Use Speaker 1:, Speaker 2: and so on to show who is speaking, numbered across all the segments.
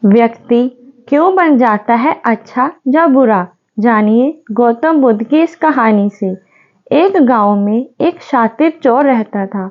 Speaker 1: व्यक्ति क्यों बन जाता है अच्छा या बुरा, जानिए गौतम बुद्ध की इस कहानी से। एक गांव में एक शातिर चोर रहता था।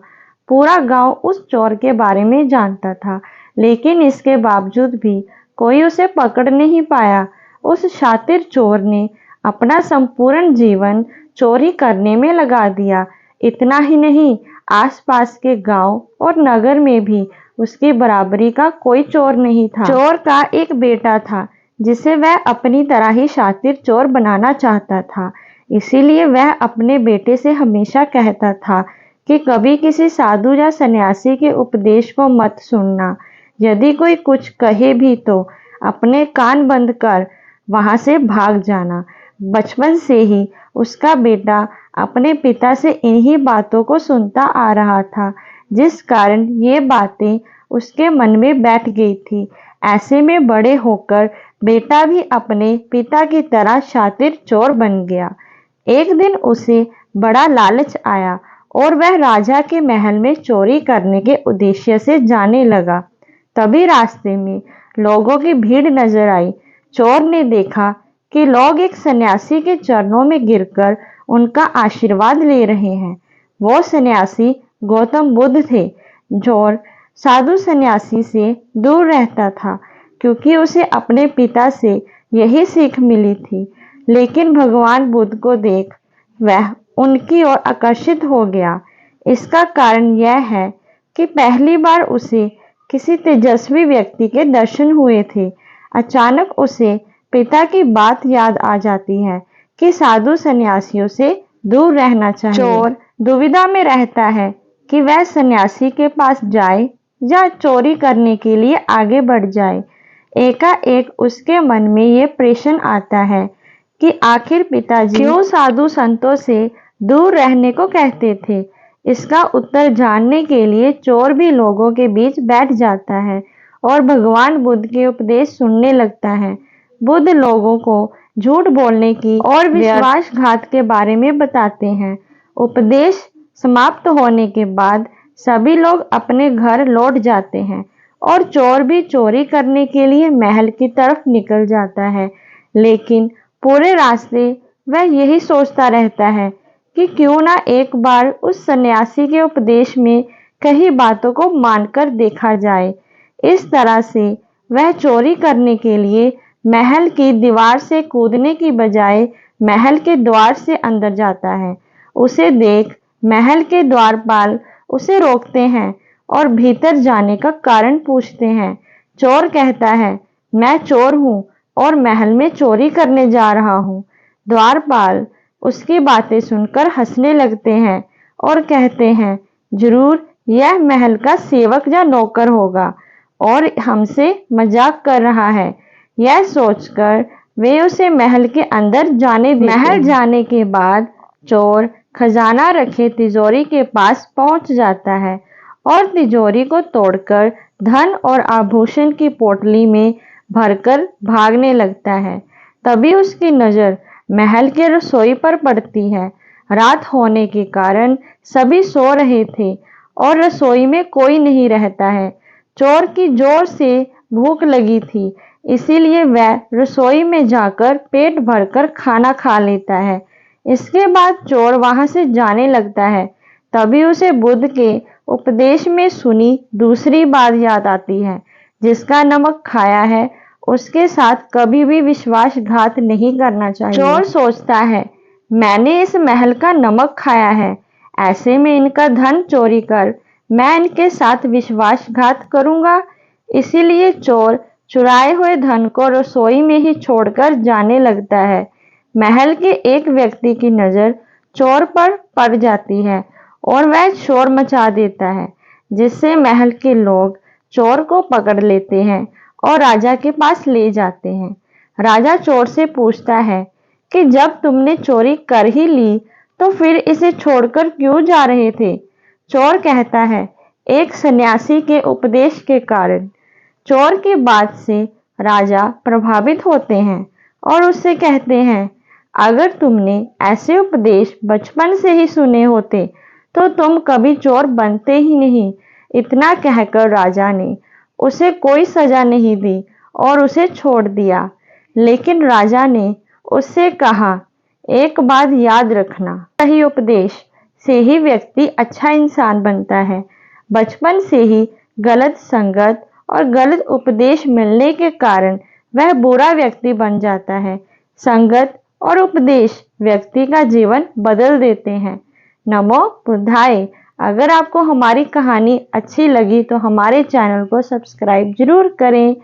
Speaker 1: पूरा गांव उस चोर के बारे में जानता था, लेकिन इसके बावजूद भी कोई उसे पकड़ नहीं पाया। उस शातिर चोर ने अपना संपूर्ण जीवन चोरी करने में लगा दिया। इतना ही नहीं, आसपास के गांव और नगर में भी उसकी बराबरी का कोई चोर नहीं था। चोर का एक बेटा था जिसे वह अपनी तरह ही शातिर चोर बनाना चाहता था। इसीलिए वह अपने बेटे से हमेशा कहता था कि कभी किसी साधु या सन्यासी के उपदेश को मत सुनना। यदि कोई कुछ कहे भी तो अपने कान बंद कर वहां से भाग जाना। बचपन से ही उसका बेटा अपने पिता से इन्हीं बातों को सुनता आ रहा था, जिस कारण ये बातें उसके मन में बैठ गई थी। ऐसे में बड़े होकर बेटा भी अपने पिता की तरह शातिर चोर बन गया। एक दिन उसे बड़ा लालच आया और वह राजा के महल में चोरी करने के उद्देश्य से जाने लगा। तभी रास्ते में लोगों की भीड़ नजर आई। चोर ने देखा कि लोग एक सन्यासी के चरणों में गिरकर उनका आशीर्वाद ले रहे हैं। वो सन्यासी गौतम बुद्ध थे। चोर साधु सन्यासी से दूर रहता था, क्योंकि उसे अपने पिता से यही सीख मिली थी। लेकिन भगवान बुद्ध को देख वह उनकी ओर आकर्षित हो गया। इसका कारण यह है कि पहली बार उसे किसी तेजस्वी व्यक्ति के दर्शन हुए थे। अचानक उसे पिता की बात याद आ जाती है कि साधु सन्यासियों से दूर रहना चाहिए। चोर दुविधा में रहता है कि वह सन्यासी के पास जाए या चोरी करने के लिए आगे बढ़ जाए। एकाएक उसके मन में ये प्रश्न आता है कि आखिर पिताजी क्यों साधु संतों से दूर रहने को कहते थे। इसका उत्तर जानने के लिए चोर भी लोगों के बीच बैठ जाता है और भगवान बुद्ध के उपदेश सुनने लगता है। बुद्ध लोगों को झूठ बोलने की और विश्वासघात के बारे में बताते हैं। उपदेश समाप्त होने के बाद सभी लोग अपने घर लौट जाते हैं और चोर भी चोरी करने के लिए महल की तरफ निकल जाता है। लेकिन पूरे रास्ते वह यही सोचता रहता है कि क्यों ना एक बार उस सन्यासी के उपदेश में कई बातों को मानकर देखा जाए। इस तरह से वह चोरी करने के लिए महल की दीवार से कूदने की बजाय महल के द्वार से अंदर जाता है। उसे देख महल के द्वारपाल उसे रोकते हैं और भीतर जाने का कारण पूछते हैं। चोर कहता है, मैं चोर हूं और महल में चोरी करने जा रहा हूं। द्वारपाल उसकी बातें सुनकर हंसने लगते हैं और कहते हैं, जरूर यह महल का सेवक या नौकर होगा और हमसे मजाक कर रहा है। यह सोचकर वे उसे महल के अंदर जाने देते हैं। महल जाने के बाद चोर खजाना रखे तिजोरी के पास पहुंच जाता है और तिजोरी को तोड़कर धन और आभूषण की पोटली में भरकर भागने लगता है। तभी उसकी नजर महल के रसोई पर पड़ती है। रात होने के कारण सभी सो रहे थे और रसोई में कोई नहीं रहता है। चोर की जोर से भूख लगी थी, इसीलिए वह रसोई में जाकर पेट भरकर खाना खा लेता है। इसके बाद चोर वहां से जाने लगता है। तभी उसे बुद्ध के उपदेश में सुनी दूसरी बात याद आती है, जिसका नमक खाया है उसके साथ कभी भी विश्वासघात नहीं करना चाहिए। चोर सोचता है, मैंने इस महल का नमक खाया है, ऐसे में इनका धन चोरी कर मैं इनके साथ विश्वासघात करूंगा। इसीलिए चोर चुराए हुए धन को रसोई में ही छोड़कर जाने लगता है। महल के एक व्यक्ति की नजर चोर पर पड़ जाती है और वह शोर मचा देता है, जिससे महल के लोग चोर को पकड़ लेते हैं और राजा के पास ले जाते हैं। राजा चोर से पूछता है कि जब तुमने चोरी कर ही ली तो फिर इसे छोड़कर क्यों जा रहे थे। चोर कहता है, एक सन्यासी के उपदेश के कारण। चोर की बात से राजा प्रभावित होते हैं और उससे कहते हैं, अगर तुमने ऐसे उपदेश बचपन से ही सुने होते तो तुम कभी चोर बनते ही नहीं। इतना कहकर राजा ने उसे कोई सजा नहीं दी और उसे छोड़ दिया। लेकिन राजा ने उससे कहा, एक बात याद रखना, सही उपदेश से ही व्यक्ति अच्छा इंसान बनता है। बचपन से ही गलत संगत और गलत उपदेश मिलने के कारण वह बुरा व्यक्ति बन जाता है। संगत और उपदेश व्यक्ति का जीवन बदल देते हैं। नमो बुद्धाय। अगर आपको हमारी कहानी अच्छी लगी तो हमारे चैनल को सब्सक्राइब जरूर करें।